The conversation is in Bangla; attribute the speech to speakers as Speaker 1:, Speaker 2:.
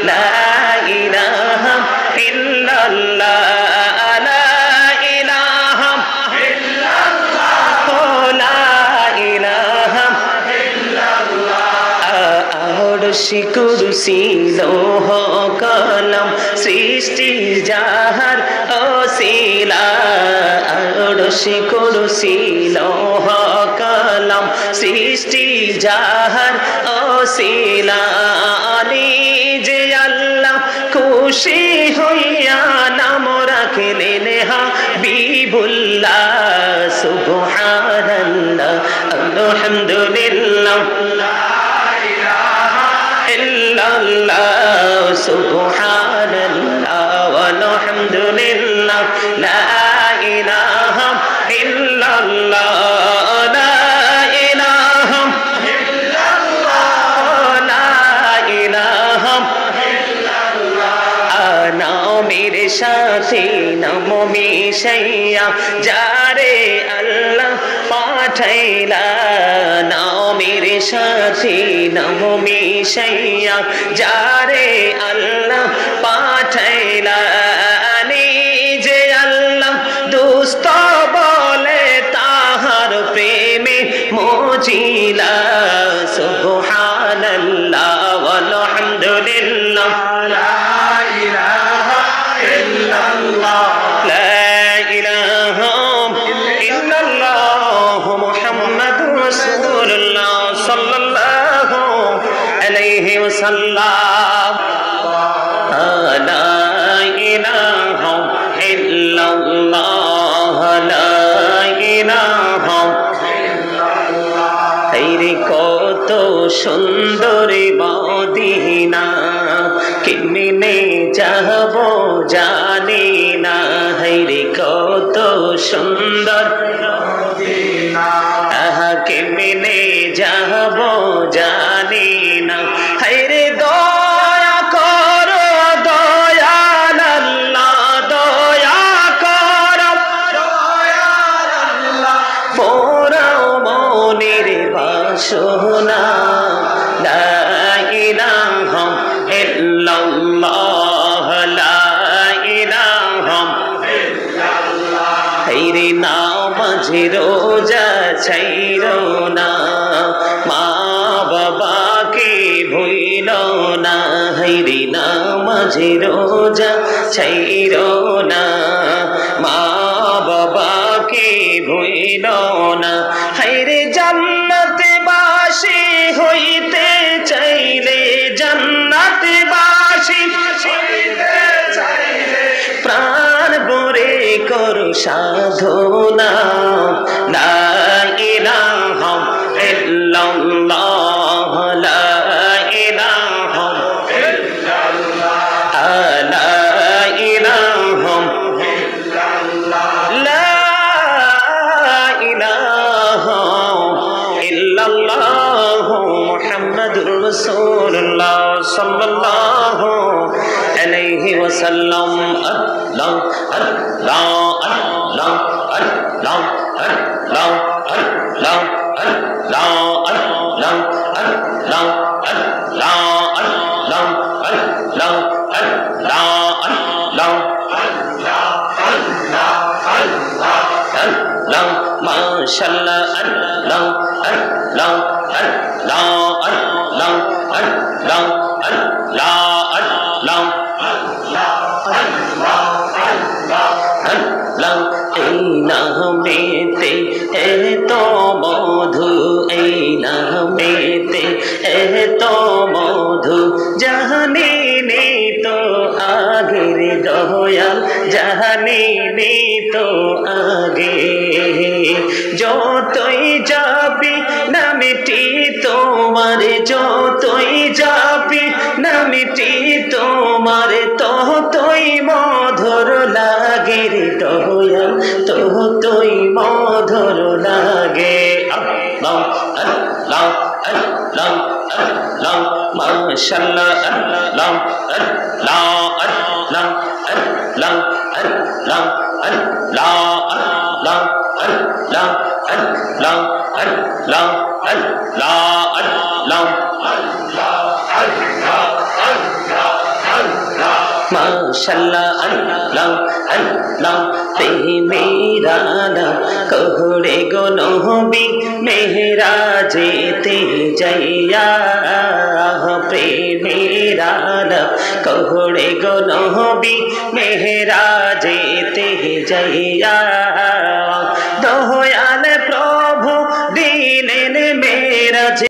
Speaker 1: লা ইলাহা ইল্লাল্লাহ লা ইলাহা ইল্লাল্লাহ লা ইলাহা আরশি কুরসি লৌহ কলম সৃষ্টি যাহার ওসিলা আরশি কুরসি লৌহ কলম সৃষ্টি যাহার ওসিলা নিজে আল্লাহ খুশি হইয়া নাম রাখলেন হাবিবুল্লাহ সুবহানাল্লাহ আলহামদুলিল্লাহ illallah subhanallah walhamdulillah la ilaha illallah la ilaha illallah la ilaha illallah নামের সাথে নাম মিশাইয়া যারে আল্লাহ পাঠাইলা নামের সাথে নাম মিশাইয়া যারে আল্লাহ পাঠাইলা নিজে আল্লাহ দুস্ত বলে তাহার প্রেমে মজিলা সুবহানাল্লাহ walhamdulillah লা ইলাহা ইল্লাল্লাহ লা ইলাহা ইল্লাল্লাহ মুহাম্মাদুর রাসূলুল্লাহ সাল্লাল্লাহু আলাইহি ওয়াসাল্লাম লা ইলাহা ইল্লাল্লাহ লা ইলাহা ইল্লাল্লাহ তেরে কত সুন্দর মদিনা কেমনে যাব জানি না হায়রে কত সুন্দর মদিনা কেমনে যাব জানি না হায়রে দয়া করো দয়াল আল্লাহ দয়া করো দয়াল আল্লাহ পোড়াও মনের বাসনা লা ইলাহা ইল্লাল্লাহ লা ইলাহা ইল্লাল্লাহ হায়রে নামাজ রোজা ছাইরো না মা বাবাকে ভুইলো না হায়রে নামাজ রোজা ছাইরো না মা বাবাকে ভুইলো না হায়রে জান্নাতবাসী হইতে চাইলে জান্নাতবাসী হইতে চাইলে প্রাণ ভরে করো সাধনা লা ইলাহা ইল্লাল্লাহ লা ইলাহা ইল্লাল্লাহ লা ইলাহা ইল্লাল্লাহ লা ইলাহা ইল্লাল্লাহ মুহাম্মাদুর রাসূলুল্লাহ সাল্লাল্লাহু আলাইহি ওয়াসাল্লাম আল্লাহ আল্লাহ আল্লাহ আল্লাহ আল্লাহ আল্লাহ আল্লাহ আল্লাহ আল্লাহ আল্লাহ আল্লাহ আল্লাহ আল্লাহ আল্লাহ আল্লাহ মাশাআল্লাহ আল্লাহ আল্লাহ আল্লাহ আল্লাহ আল্লাহ আল্লাহ আল্লাহ আল্লাহ এই নামেতে এত মধু এই নামেতে এত মধু জাহানি তো আগের দয়াল জাহানি তো আগে যতই যাবি নামটি তোমার যতই যাবি নামটি তোমার ততই মধুর লাগে রে দয়াল ততই মধুর লাগে আল্লাহ আল্লাহ আল্লাহ আল্লাহ মাশাআল্লাহ আল্লাহ আল্লাহ আল্লাহ আল্লাহ আল্লাহ আল্লাহ আল্লাহ আল্লাহ আল্লাহ আল্লাহ আল্লাহ আল্লাহ আল্লাহ আল্লাহ माशाल्लाह अल्लाह अल्लाह प्रेमेरा नाम कहरे गो नबी मेहराजेते जाइया प्रेमेरा नाम कहरे गो नबी मेहराजेते जाइया दया